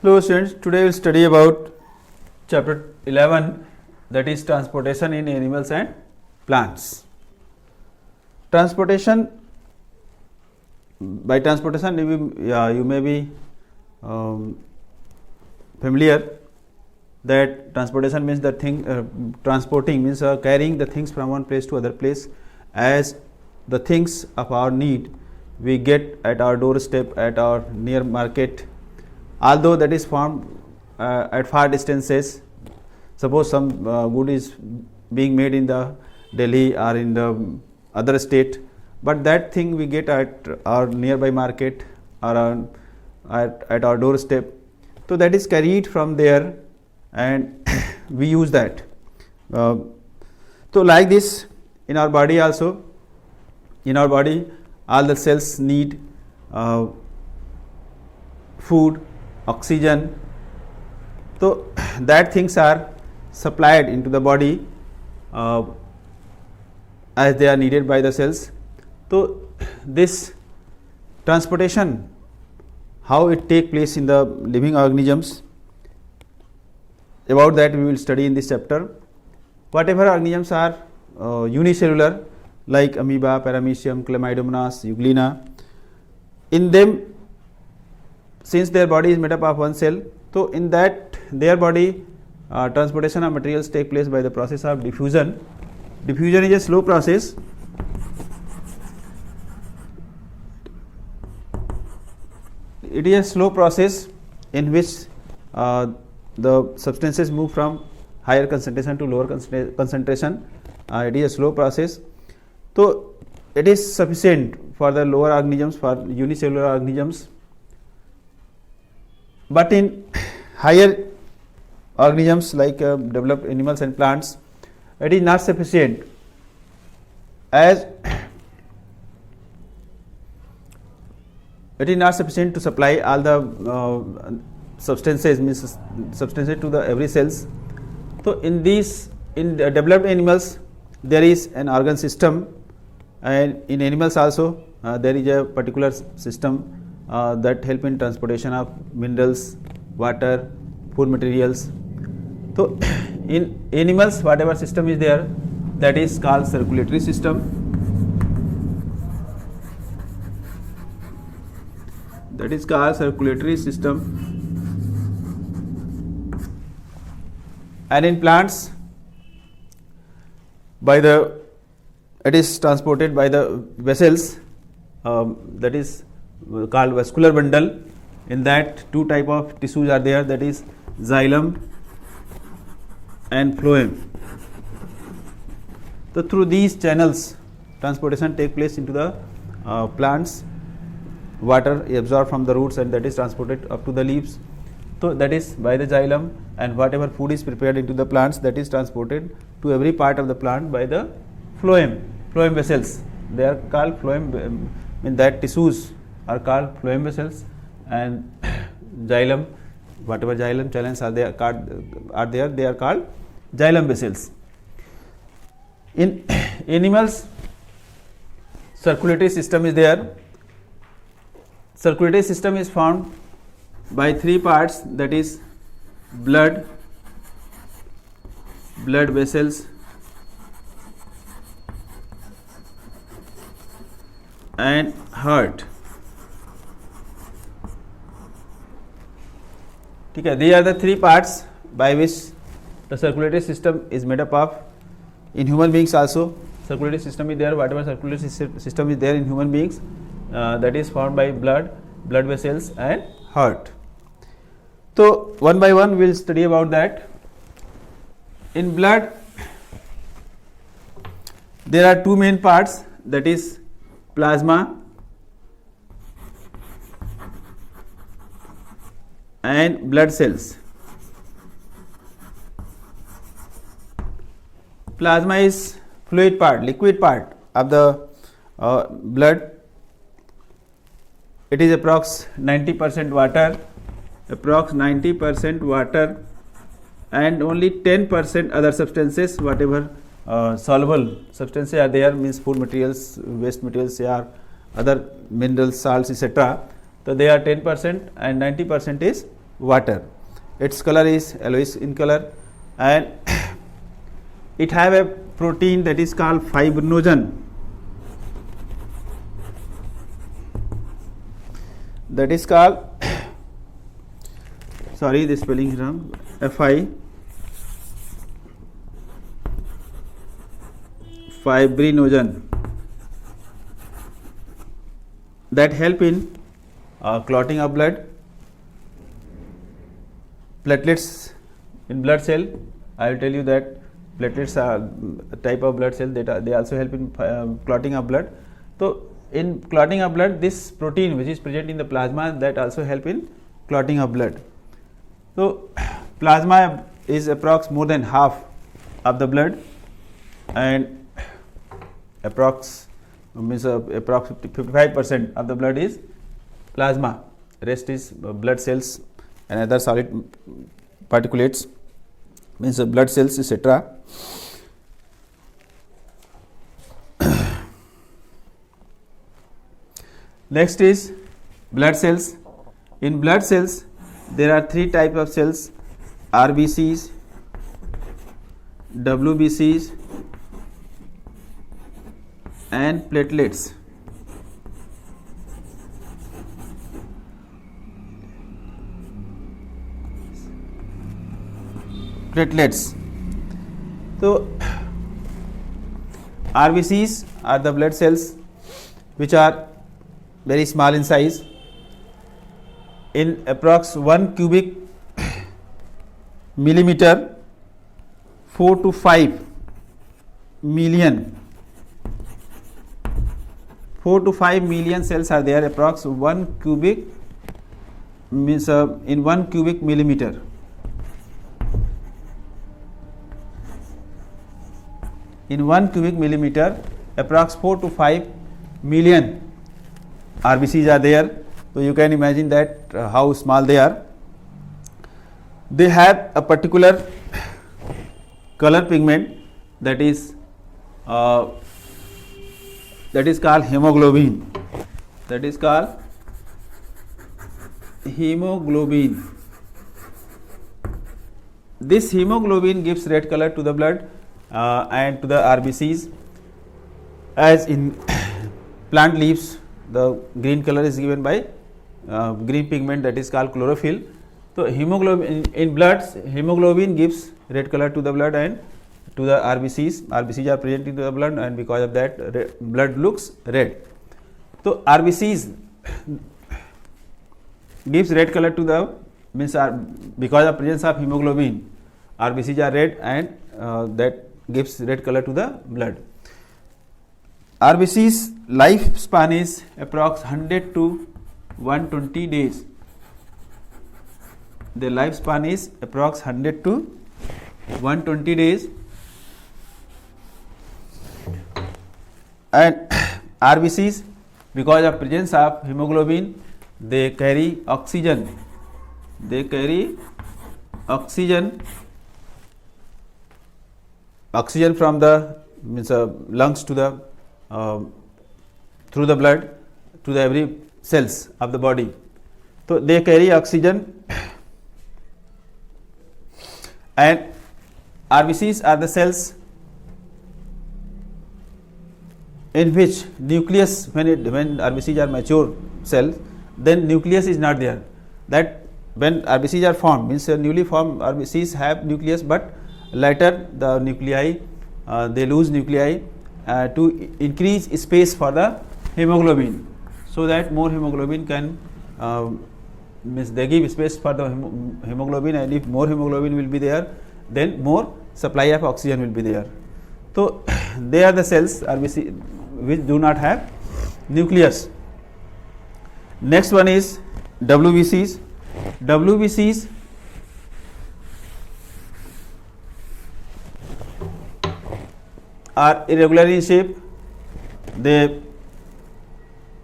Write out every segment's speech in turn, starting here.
Hello students, today we will study about chapter 11, that is transportation in animals and plants. Transportation, by transportation you may be familiar that transportation means the thing, transporting means carrying the things from one place to other place, as the things of our need we get at our doorstep, at our near market, although that is found at far distances. Suppose some good is being made in the Delhi or in the other state, but that thing we get at our nearby market or at our doorstep, so that is carried from there and we use that. So like this in our body also, in our body all the cells need food, oxygen, so that things are supplied into the body as they are needed by the cells. So this transportation, how it take place in the living organisms, about that we will study in this chapter. Whatever organisms are unicellular, like amoeba, paramecium, chlamydomonas, euglena, in them, since their body is made up of one cell, so in that their body transportation of materials take place by the process of diffusion. Diffusion is a slow process. It is a slow process in which the substances move from higher concentration to lower concentration. It is a slow process. So it is sufficient for the lower organisms, for unicellular organisms, but in higher organisms like developed animals and plants, it is not sufficient, as it is not sufficient to supply all the substances, means substances to the every cells. So in these, in the developed animals there is an organ system, and in animals also there is a particular system that help in transportation of minerals, water, food materials. So in animals whatever system is there, that is called circulatory system. That is called circulatory system. And in plants, by the, it is transported by the vessels, that is called vascular bundle. In that two type of tissues are there, that is xylem and phloem. So through these channels transportation take place into the plants. Water is absorbed from the roots and that is transported up to the leaves, so that is by the xylem, and whatever food is prepared into the plants, that is transported to every part of the plant by the phloem vessels. They are called phloem, in that tissues are called phloem vessels, and xylem, whatever xylem channels are there, they are called xylem vessels. In animals, circulatory system is there. Circulatory system is formed by three parts, that is blood vessels, and heart. Okay, these are the three parts by which the circulatory system is made up of. In human beings also circulatory system is there. Whatever circulatory system is there in human beings, that is formed by blood vessels and heart. So one by one we will study about that. In blood there are two main parts, that is plasma and blood cells. Plasma is fluid part, liquid part of the blood. It is approx 90% water, and only 10% other substances, whatever soluble substances are there, means food materials, waste materials, or other minerals, salts, etc. So they are 10% and 90% is water. Its color is yellowish in color, and it have a protein that is called fibrinogen. That is called sorry, the spelling is wrong. Fibrinogen, that help in clotting of blood. Platelets in blood cell, I will tell you that platelets are a type of blood cell that they also help in clotting of blood. So in clotting of blood, this protein which is present in the plasma, that also help in clotting of blood. So plasma is approx more than half of the blood, and approx 55% of the blood is plasma, rest is blood cells and other solid particulates, means blood cells, etc. Next is blood cells. In blood cells there are three types of cells: RBCs, WBCs and platelets. So RBCs are the blood cells which are very small in size. In approx 1 cubic millimeter, 4 to 5 million cells are there. Approx 1 cubic means in 1 cubic millimeter. In 1 cubic millimeter, approx 4 to 5 million RBCs are there. So you can imagine that how small they are. They have a particular color pigment that is called hemoglobin. That is called hemoglobin. This hemoglobin gives red color to the blood and to the RBCs. As in plant leaves, the green color is given by green pigment, that is called chlorophyll. So hemoglobin in blood, hemoglobin gives red color to the blood and to the RBCs. RBCs are present in the blood, and because of that blood looks red. So RBCs gives red color to the means because of presence of hemoglobin, RBCs are red, and that gives red color to the blood. RBC's lifespan is approx 100 to 120 days. The lifespan is approx 100 to 120 days, and RBCs, because of presence of hemoglobin, they carry oxygen. They carry oxygen from the means lungs to the through the blood to the every cells of the body. So they carry oxygen, and RBCs are the cells in which nucleus, when RBCs are mature cells, then nucleus is not there. That when RBCs are formed, means newly formed RBCs have nucleus, but later the nuclei they lose nuclei to increase space for the hemoglobin, so that more hemoglobin can means they give space for the hemoglobin, and if more hemoglobin will be there, then more supply of oxygen will be there. So they are the cells RBC which do not have nucleus. Next one is WBCs. WBCs are irregular in shape. They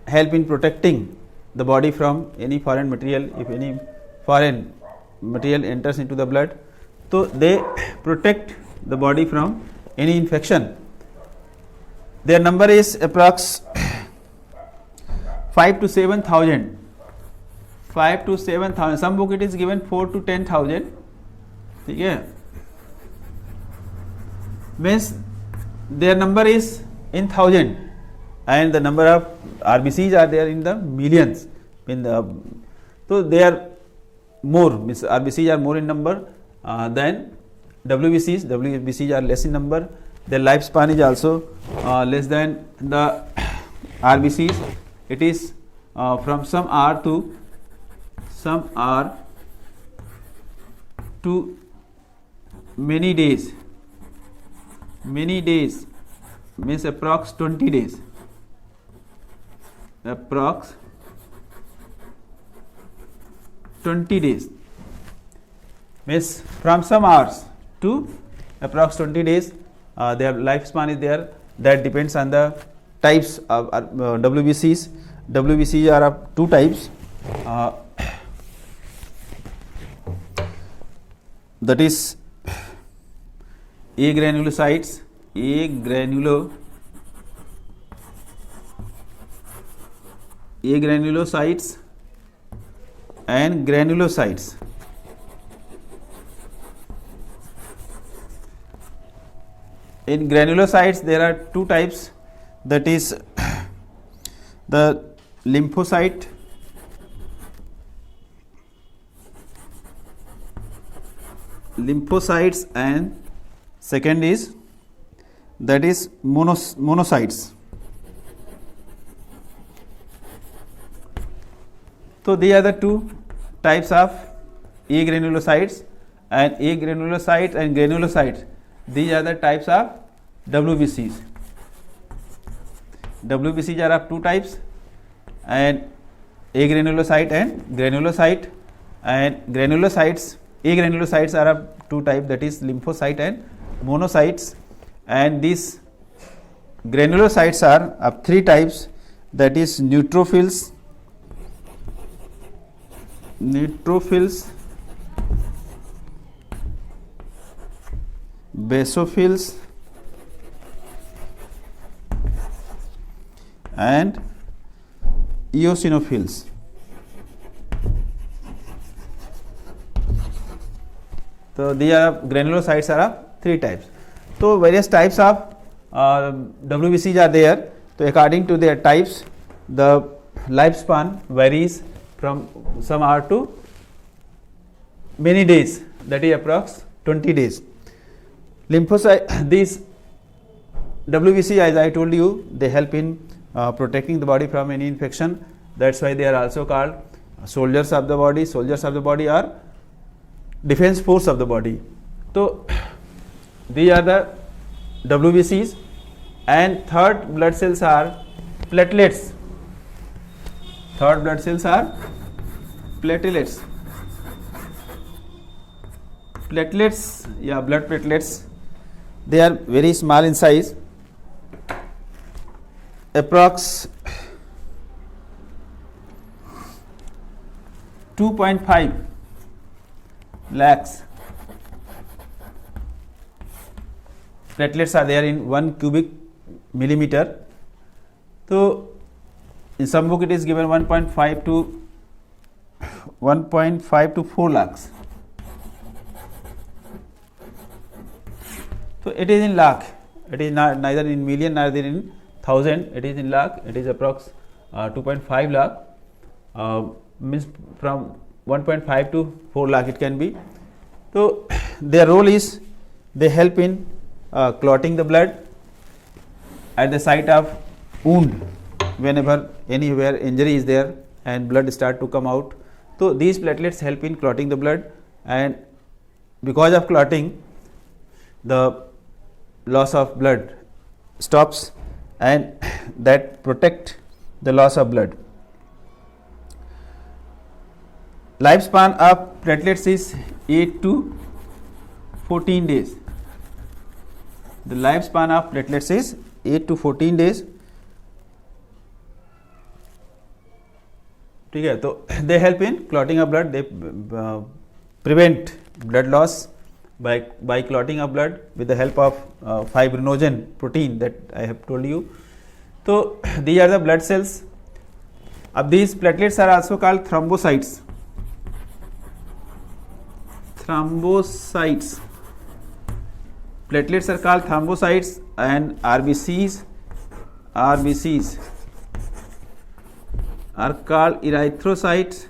help in protecting the body from any foreign material. If any foreign material enters into the blood, so they protect the body from any infection. Their number is approx 5 to 7,000. 5 to 7,000, some book it is given 4 to 10,000. ठीक है, means their number is in thousand and the number of RBCs are there in the millions. In the, so they are more, means RBCs are more in number than WBCs. WBCs are less in number. Their lifespan is also less than the RBCs. It is from some hour to many days. Many days means approx 20 days. Approx 20 days means from some hours to approx 20 days. Their lifespan is there. That depends on the types of WBCs. WBCs are of two types. That is agranulocytes, agranulocytes and granulocytes. In granulocytes there are two types, that is the lymphocytes and second is that is monocytes. So these are the two types of agranulocytes and granulocytes. These are the types of WBCs. WBCs are of two types, and agranulocyte and granulocyte. And agranulocytes are of two types, that is lymphocyte and monocytes. And these granulocytes are of three types, that is neutrophils, basophils and eosinophils. So these are granulocytes are of three types. So various types of WBCs are there. So according to their types, the lifespan varies from some hour to many days, that is approx 20 days. Lymphocyte, these WBC, as I told you, they help in protecting the body from any infection. That's why they are also called soldiers of the body. Soldiers of the body are defense force of the body. So these are the WBCs. And third blood cells are platelets. Third blood cells are platelets. Platelets, yeah, blood platelets. They are very small in size, approx 2.5 lakhs platelets are there in 1 cubic millimeter. So in some book it is given 1.5 to 4 lakhs. So it is in lakh. It is not neither in million neither in thousand. It is in lakh. It is approx 2.5 lakh. Means from 1.5 to 4 lakh it can be. So their role is they help in clotting the blood at the site of wound. Whenever anywhere injury is there and blood start to come out, so these platelets help in clotting the blood, and because of clotting the loss of blood stops, and that protect the loss of blood. Lifespan of platelets is 8 to 14 days. The lifespan of platelets is 8 to 14 days. ठीक है, तो they help in clotting of blood. They prevent blood loss by clotting of blood with the help of fibrinogen protein that I have told you. So these are the blood cells. these platelets are also called thrombocytes. Platelets are called thrombocytes, and RBCs are called erythrocytes.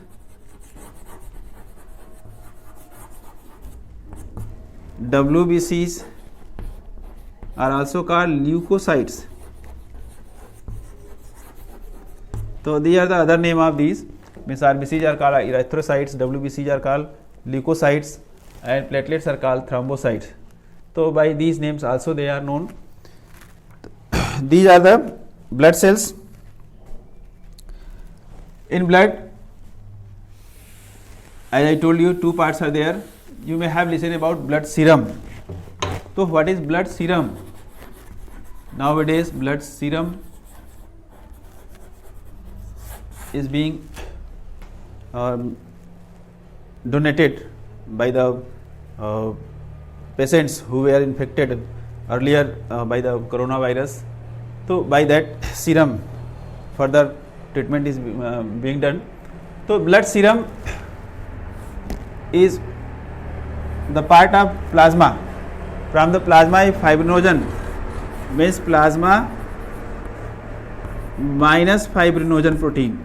WBCs are also called leukocytes. So these are the other name of these. Means RBCs are called erythrocytes, WBCs are called leukocytes, and platelets are called thrombocytes. So by these names also they are known. These are the blood cells. In blood, as I told you, two parts are there. You may have listened about blood serum. So what is blood serum? Nowadays blood serum is being donated by the patients who were infected earlier by the coronavirus. So by that serum further treatment is being done. So blood serum is the part of plasma. From the plasma fibrinogen, means plasma minus fibrinogen protein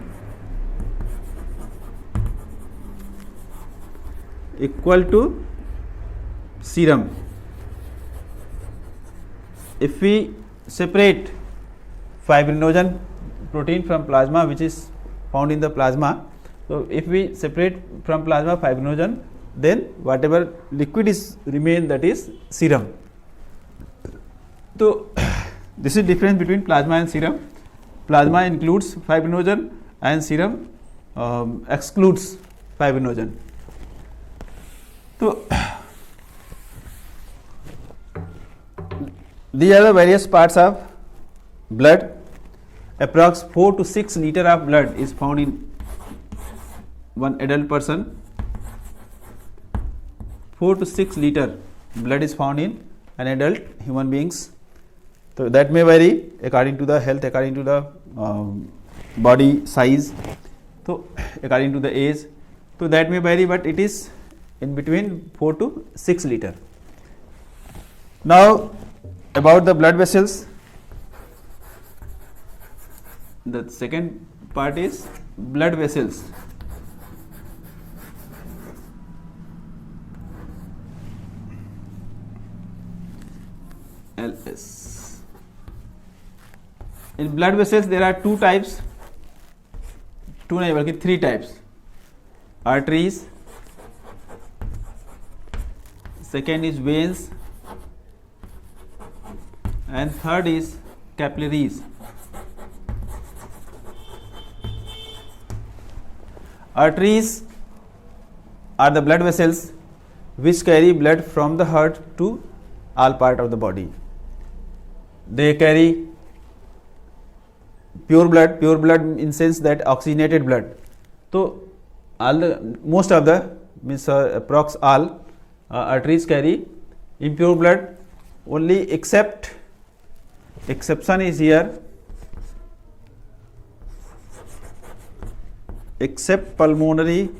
equal to serum. If we separate fibrinogen protein from plasma, which is found in the plasma, so if we separate from plasma fibrinogen, then whatever liquid is remain, that is serum. So this is difference between plasma and serum. Plasma includes fibrinogen and serum excludes fibrinogen. So these are the various parts of blood. Approx 4 to 6 liter of blood is found in one adult person. 4 to 6 liter blood is found in an adult human beings. So that may vary according to the health, according to the body size, so according to the age. So that may vary, but it is in between 4 to 6 liter. Now about the blood vessels. The second part is blood vessels. LS. In blood vessels there are two types, three types. Arteries, second is veins, and third is capillaries. Arteries are the blood vessels which carry blood from the heart to all part of the body. They carry pure blood in sense that oxygenated blood. So most of the means approx all arteries carry impure blood. Only exception is here, except pulmonary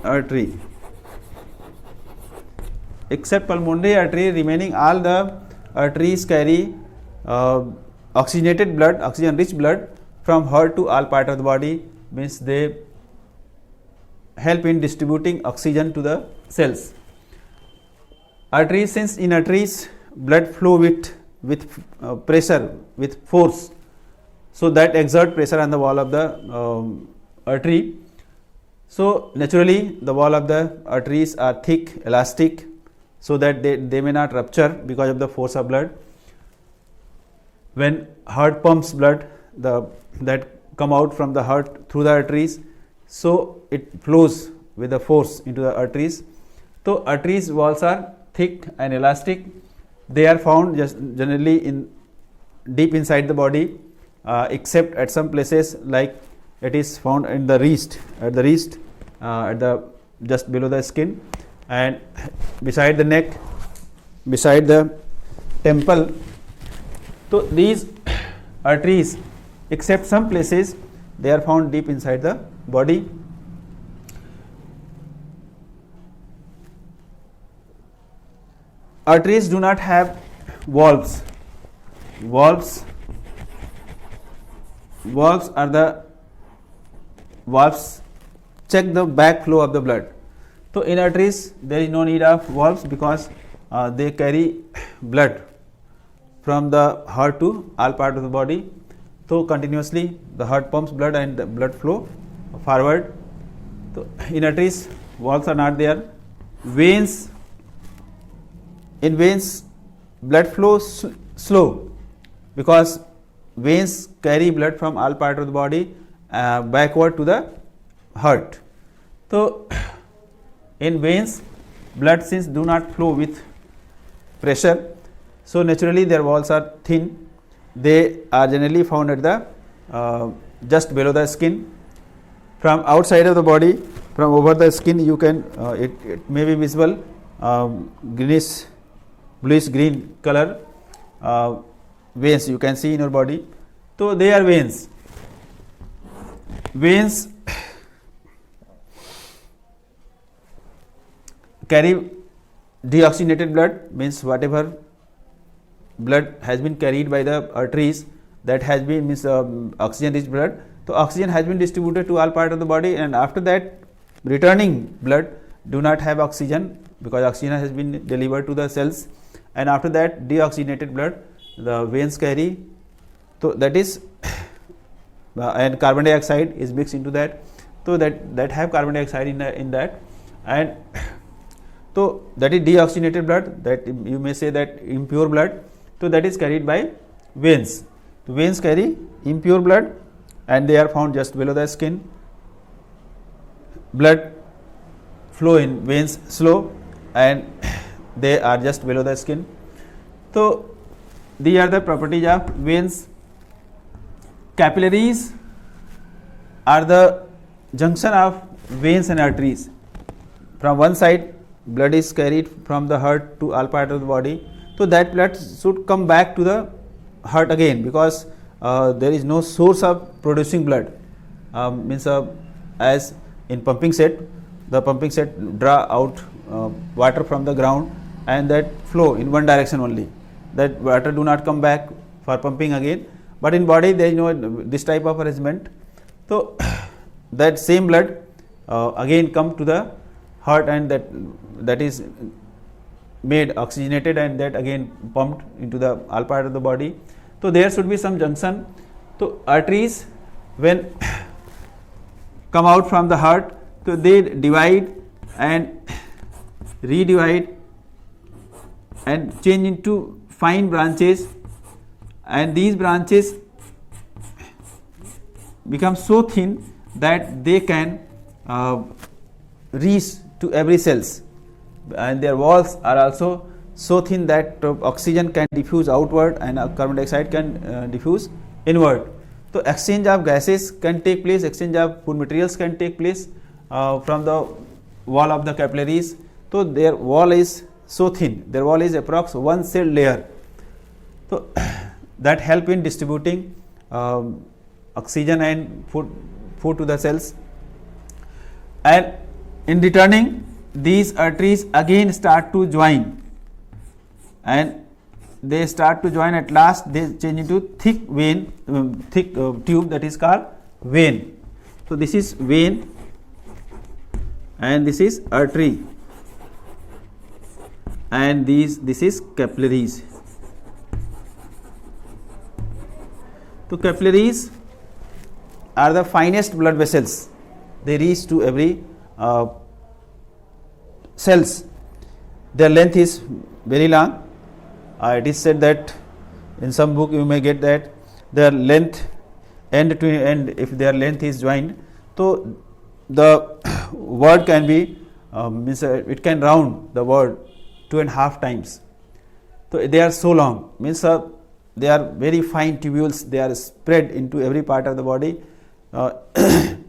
artery. Except pulmonary artery, remaining all the arteries carry oxygenated blood, oxygen rich blood from heart to all part of the body, means they help in distributing oxygen to the cells. Arteries, since in arteries blood flow with pressure, with force, so that exert pressure on the wall of the artery. So naturally the wall of the arteries are thick, elastic, so that they may not rupture because of the force of blood. When heart pumps blood, that come out from the heart through the arteries, so it flows with the force into the arteries. So arteries walls are thick and elastic. They are found just generally in deep inside the body, except at some places, like it is found in the wrist, at the just below the skin, and beside the neck, beside the temple. So these arteries except some places they are found deep inside the body. Arteries do not have valves. Valves are the valves check the backflow of the blood. So in arteries there is no need of valves because they carry blood from the heart to all part of the body. So continuously the heart pumps blood and the blood flow forward. So in arteries valves are not there. Veins, in veins blood flows slow because veins carry blood from all part of the body backward to the heart. So in veins blood since do not flow with pressure, so naturally their walls are thin. They are generally found at the just below the skin. From outside of the body, from over the skin, you can it may be visible greenish, bluish green color veins you can see in your body. So they are veins. Veins carry deoxygenated blood, means whatever blood has been carried by the arteries, that has been means oxygen rich blood. So oxygen has been distributed to all part of the body, and after that returning blood do not have oxygen because oxygen has been delivered to the cells, and after that deoxygenated blood the veins carry. So that is and carbon dioxide is mixed into that, so that have carbon dioxide in that, and so that is deoxygenated blood, that you may say that impure blood. So that is carried by veins. So veins carry impure blood and they are found just below the skin. Blood flow in veins slow and they are just below the skin. So these are the properties of veins. Capillaries are the junction of veins and arteries. From one side blood is carried from the heart to all part of the body, so that blood should come back to the heart again because there is no source of producing blood. Means as in pumping set, the pumping set draw out water from the ground and that flow in one direction only. That water do not come back for pumping again. But in body there is no this type of arrangement. So that same blood again come to the heart and that is made oxygenated and that again pumped into the all part of the body. So there should be some junction. So arteries when come out from the heart, so they divide and redivide and change into fine branches, and these branches become so thin that they can reach to every cells, and their walls are also so thin that oxygen can diffuse outward and carbon dioxide can diffuse inward. So exchange of gases can take place, exchange of food materials can take place from the wall of the capillaries. So their wall is so thin, their wall is approx one cell layer. So that help in distributing oxygen and food to the cells, and in returning these arteries again start to join, and they start to join, at last they change into thick vein, thick tube, that is called vein. So this is vein and this is artery and this is capillaries. So capillaries are the finest blood vessels, they reach to every cells. Their length is very long. It is said that in some book you may get that their length end to end, if their length is joined, so the word can be means it can round the word 2.5 times. So they are so long, means they are very fine tubules, they are spread into every part of the body.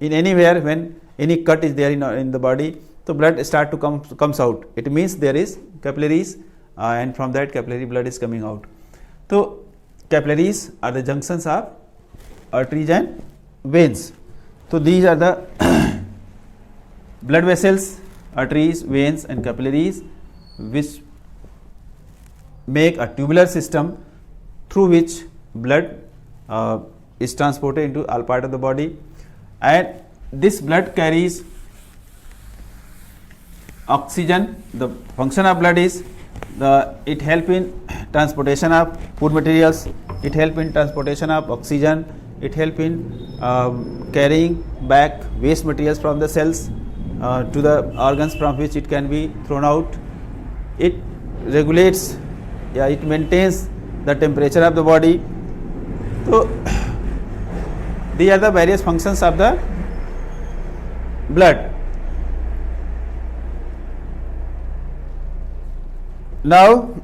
In anywhere when any cut is there in the body, so blood start to comes out, it means there is capillaries and from that capillary blood is coming out. So capillaries are the junctions of arteries and veins. So these are the blood vessels, arteries, veins and capillaries, which make a tubular system through which blood is transported into all part of the body, and this blood carries oxygen. The function of blood is it help in transportation of food materials, it help in transportation of oxygen, it help in carrying back waste materials from the cells to the organs from which it can be thrown out. It regulates, it maintains the temperature of the body. So these are the various functions of the blood. Now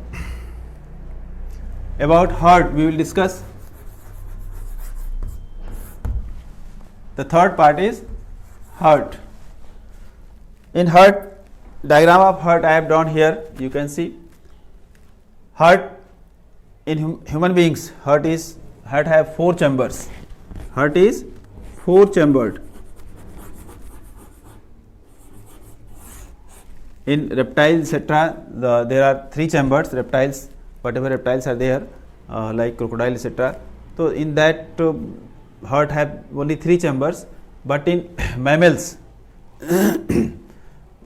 about heart we will discuss. The third part is heart. In heart, diagram of heart I have drawn here. You can see heart in human beings. Heart have 4 chambers. Heart is 4 chambered. In reptiles, etc., there are 3 chambers. Reptiles, whatever reptiles are there, like crocodile, etc. So in that heart have only 3 chambers, but in mammals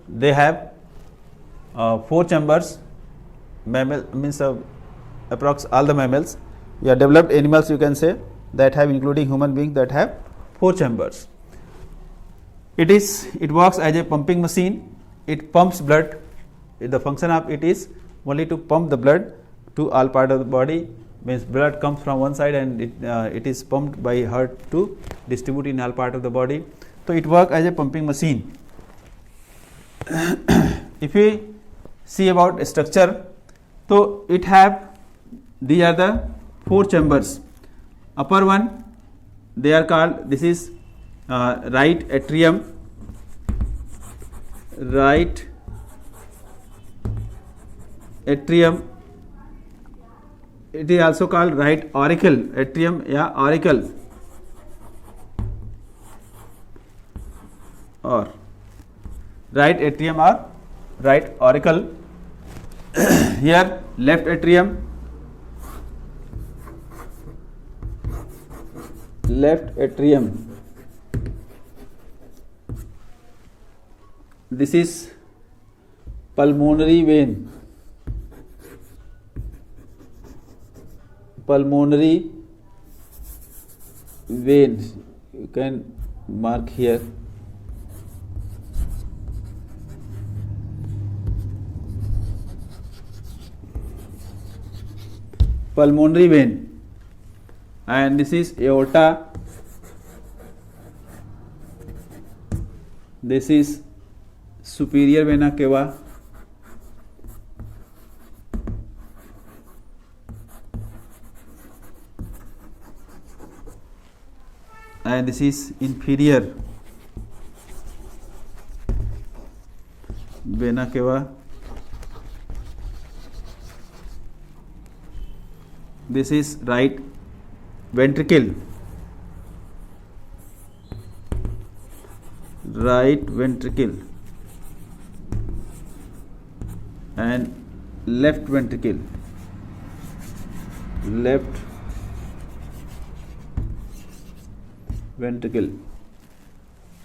they have 4 chambers. Mammal means approx all the mammals, developed animals you can say, that have, including human beings, that have 4 chambers. It works as a pumping machine. It pumps blood. The function of it is only to pump the blood to all part of the body. Means blood comes from one side and it is pumped by heart to distribute in all part of the body. So it works as a pumping machine. If we see about structure, so it have, these are the 4 chambers. Upper one, they are called, this is right atrium, right atrium. It is also called right auricle, atrium, auricle, or right atrium or right auricle. Here left atrium, this is pulmonary vein, you can mark here. Pulmonary vein, and this is aorta, this is superior vena cava, and this is inferior vena cava. This is right ventricle, and left ventricle,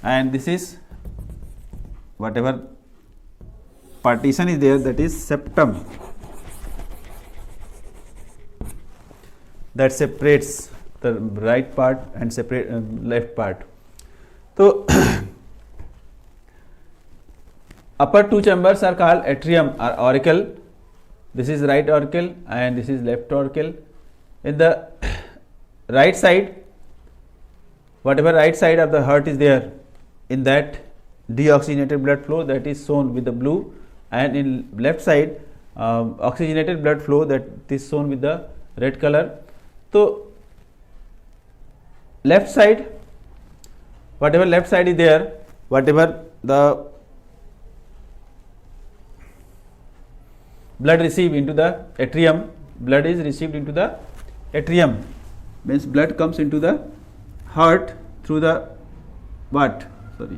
and this is whatever partition is there, that is septum, that separates the right part and separate left part. So upper 2 chambers are called atrium or auricle. This is right auricle and this is left auricle. In the right side, whatever right side of the heart is there, in that deoxygenated blood flow, that is shown with the blue, and in left side oxygenated blood flow, that is shown with the red color. So left side, whatever left side is there, whatever the blood received into the atrium, blood is received into the atrium, means blood comes into the heart through the what? Sorry,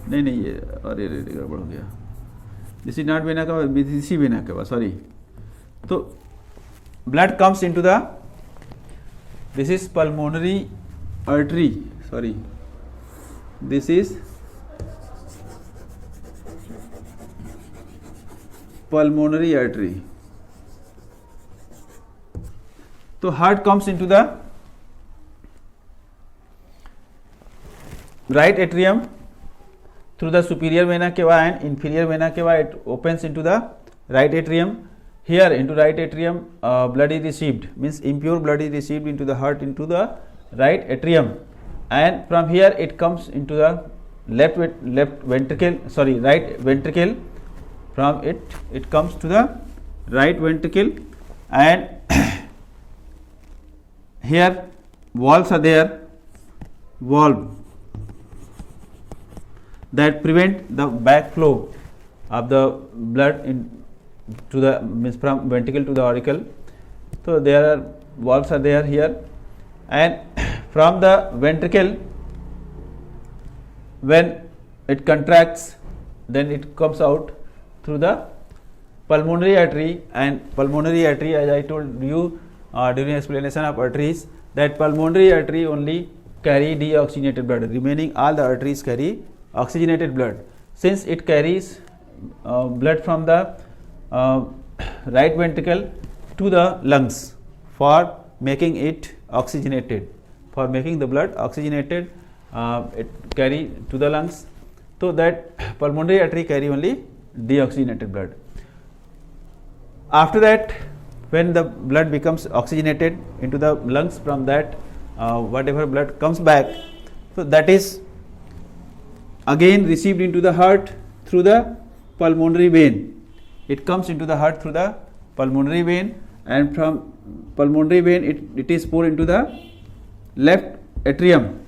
नहीं ये अरे गड़बड़ हो गया. This is not vena cava, this is vena cava. Sorry. So blood comes into the, this is pulmonary artery. Sorry, this is pulmonary artery. So heart comes into the right atrium through the superior vena cava and inferior vena cava. It opens into the right atrium. Here into right atrium blood is received, means impure blood is received into the heart, into the right atrium, and from here it comes into the left ventricle, sorry, right ventricle. From it comes to the right ventricle, and here valves are there, valve that prevent the backflow of the blood in to the, means from ventricle to the auricle. So there are valves are there here, and from the ventricle, when it contracts, then it comes out through the pulmonary artery. And pulmonary artery, as I told you during explanation of arteries, that pulmonary artery only carry deoxygenated blood, remaining all the arteries carry oxygenated blood. Since it carries blood from the right ventricle to the lungs for making it oxygenated, for making the blood oxygenated, it carry to the lungs. So that pulmonary artery carry only deoxygenated blood. After that, when the blood becomes oxygenated into the lungs, from that whatever blood comes back, so that is again received into the heart through the pulmonary vein. It comes into the heart through the pulmonary vein, and from pulmonary vein it is poured into the left atrium,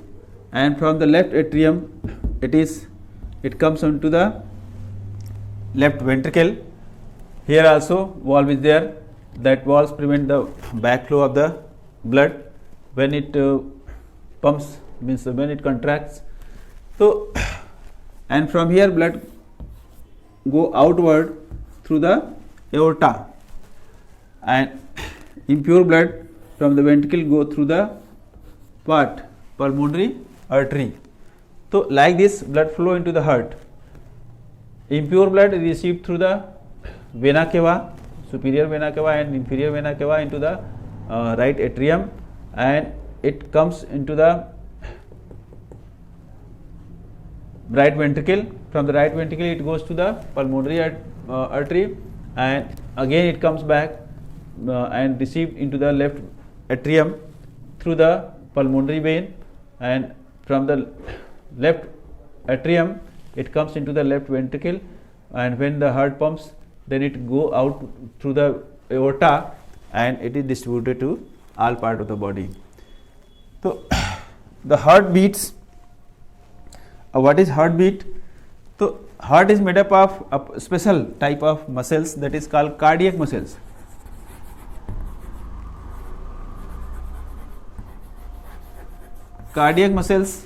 and from the left atrium it comes onto the left ventricle. Here also valve is there, that valves prevent the backflow of the blood when it pumps, means when it contracts. So and from here blood go outward through the aorta, and impure blood from the ventricle go through the what? Pulmonary artery. So like this blood flow into the heart. Impure blood is received through the vena cava, superior vena cava and inferior vena cava into the right atrium, and it comes into the right ventricle. From the right ventricle it goes to the pulmonary artery, and again it comes back and received into the left atrium through the pulmonary vein, and from the left atrium it comes into the left ventricle, and when the heart pumps, then it go out through the aorta, and it is distributed to all part of the body. So the heart beats. What is heartbeat? So heart is made up of a special type of muscles that is called cardiac muscles. Cardiac muscles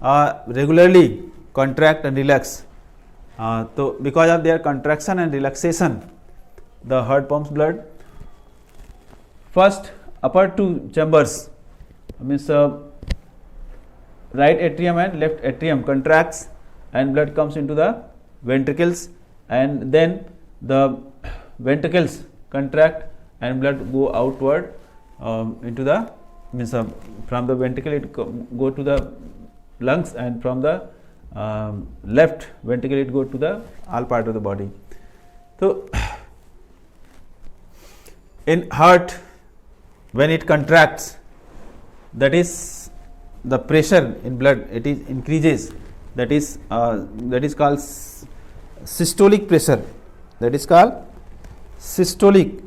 regularly contract and relax. So because of their contraction and relaxation, the heart pumps blood. First, upper two chambers, means right atrium and left atrium contracts, and blood comes into the ventricles, and then the ventricles contract and blood go outward into the, means from the ventricle it go to the lungs, and from the left ventricle it go to the all part of the body. So in heart, when it contracts, that is the pressure in blood, it is increases, that is called systolic pressure, that is called systolic.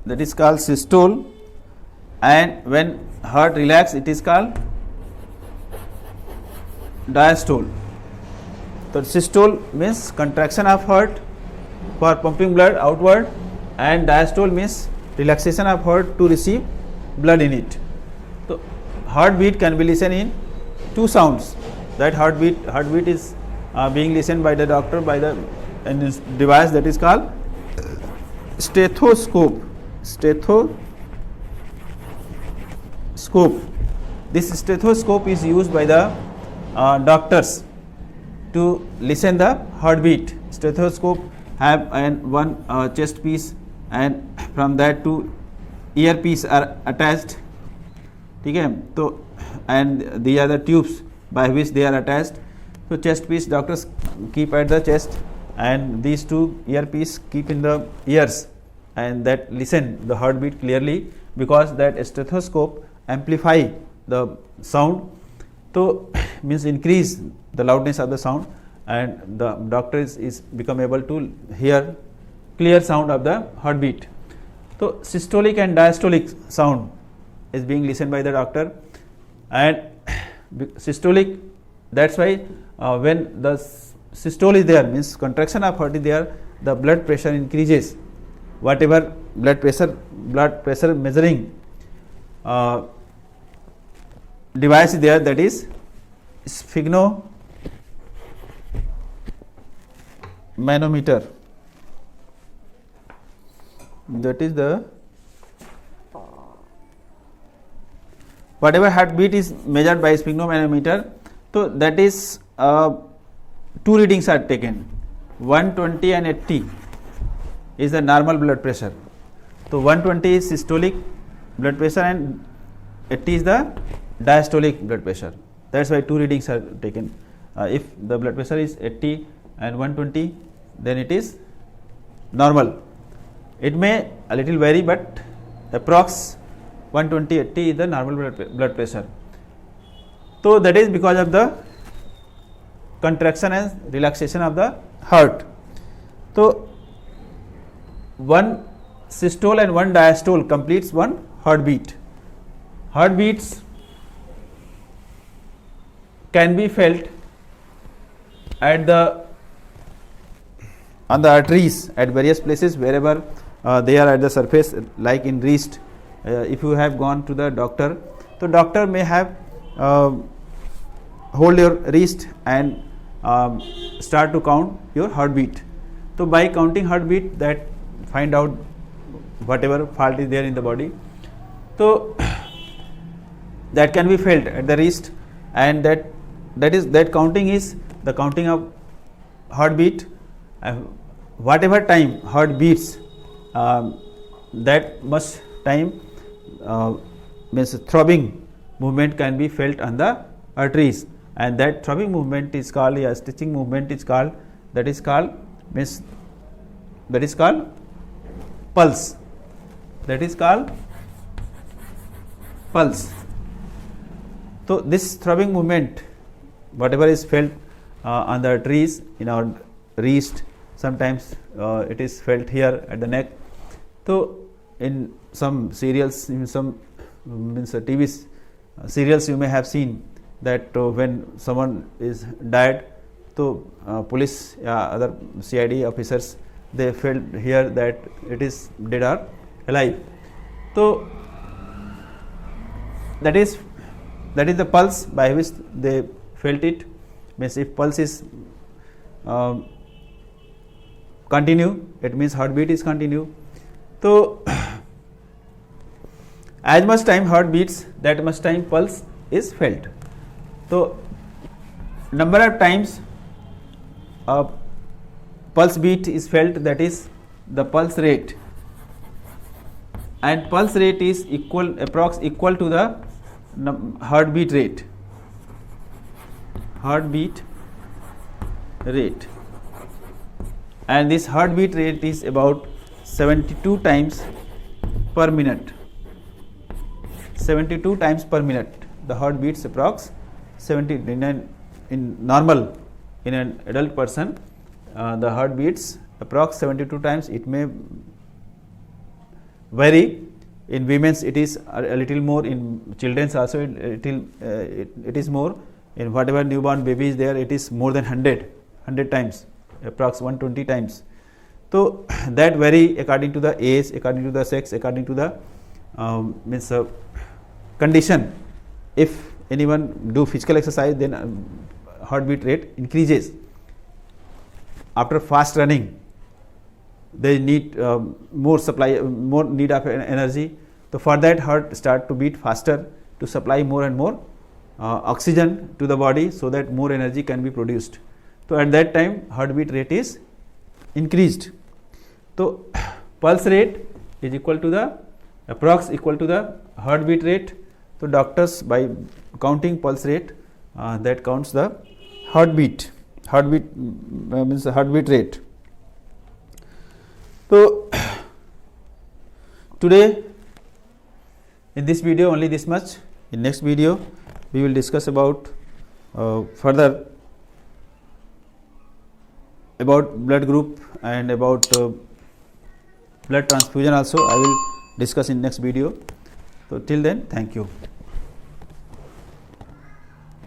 That is called systole, and when heart relax, it is called diastole. So systole means contraction of heart, for pumping blood outward, and diastole means relaxation of heart to receive blood in it. So heartbeat can be listened in two sounds. That heartbeat is being listened by the doctor by the device that is called stethoscope. This stethoscope is used by the doctors to listen the heartbeat. Stethoscope have one chest piece, and from that two earpiece are attached. Okay, so and these are the tubes by which they are attached. So chest piece doctors keep at the chest, and these two earpiece keep in the ears, and that listen the heartbeat clearly, because that stethoscope amplify the sound, so means increase the loudness of the sound, and the doctor is become able to hear clear sound of the heartbeat. So systolic and diastolic sound is being listened by the doctor, and systolic, that's why when the systole is there, means contraction of heart is there, the blood pressure increases. Whatever blood pressure measuring device is there, that is sphygmomanometer. That is the whatever heartbeat is measured by sphygmomanometer. So that is two readings are taken, 120 and 80 is the normal blood pressure. So 120 is systolic blood pressure and 80 is the diastolic blood pressure. That's why two readings are taken. If the blood pressure is 80 and 120, then it is normal. It may a little vary, but approx 120/80 is the normal blood pressure. So that is because of the contraction and relaxation of the heart. So one systole and one diastole completes one heartbeat. Heartbeats can be felt at the on the arteries at various places wherever they are at the surface, like in wrist. If you have gone to the doctor, so doctor may have hold your wrist and start to count your heartbeat. So by counting heartbeat, that find out whatever fault is there in the body. So that can be felt at the wrist, and that counting is the counting of heartbeat. Whatever time heart beats, that much time means throbbing movement can be felt on the arteries, and that throbbing movement is called, stitching movement is called, that is called pulse. That is called pulse. So this throbbing movement, whatever is felt on the arteries in our wrist, sometimes it is felt here at the neck. So in some serials, in some TV serials, you may have seen that when someone is died, so police, other CID officers, they felt here that it is dead or alive. So that is the pulse by which they felt it. Means if pulse is continue, it means heartbeat is continue. So as much time heart beats, that much time pulse is felt. So number of times pulse beat is felt, that is the pulse rate, and pulse rate is approx equal to the heartbeat rate. And this heartbeat rate is about 72 times per minute. 72 times per minute. The heart beats approx 79 in normal. In an adult person, the heart beats approx 72 times. It may vary. In women's it is a little more. In children's also it is more. In whatever newborn baby is there, it is more than 100 times, approx 120 times. So that vary according to the age, according to the sex, according to the condition. If anyone do physical exercise, then heartbeat rate increases. After fast running, they need more supply, more need of energy. So for that, heart start to beat faster to supply more and more oxygen to the body, so that more energy can be produced. So at that time, heartbeat rate is increased. So pulse rate is equal to the approx equal to the heartbeat rate. So doctors, by counting pulse rate, that counts the heartbeat. Heartbeat means the heartbeat rate. So today in this video only this much. In next video we will discuss about further about blood group and about blood transfusion also I will discuss in next video. So till then, thank you.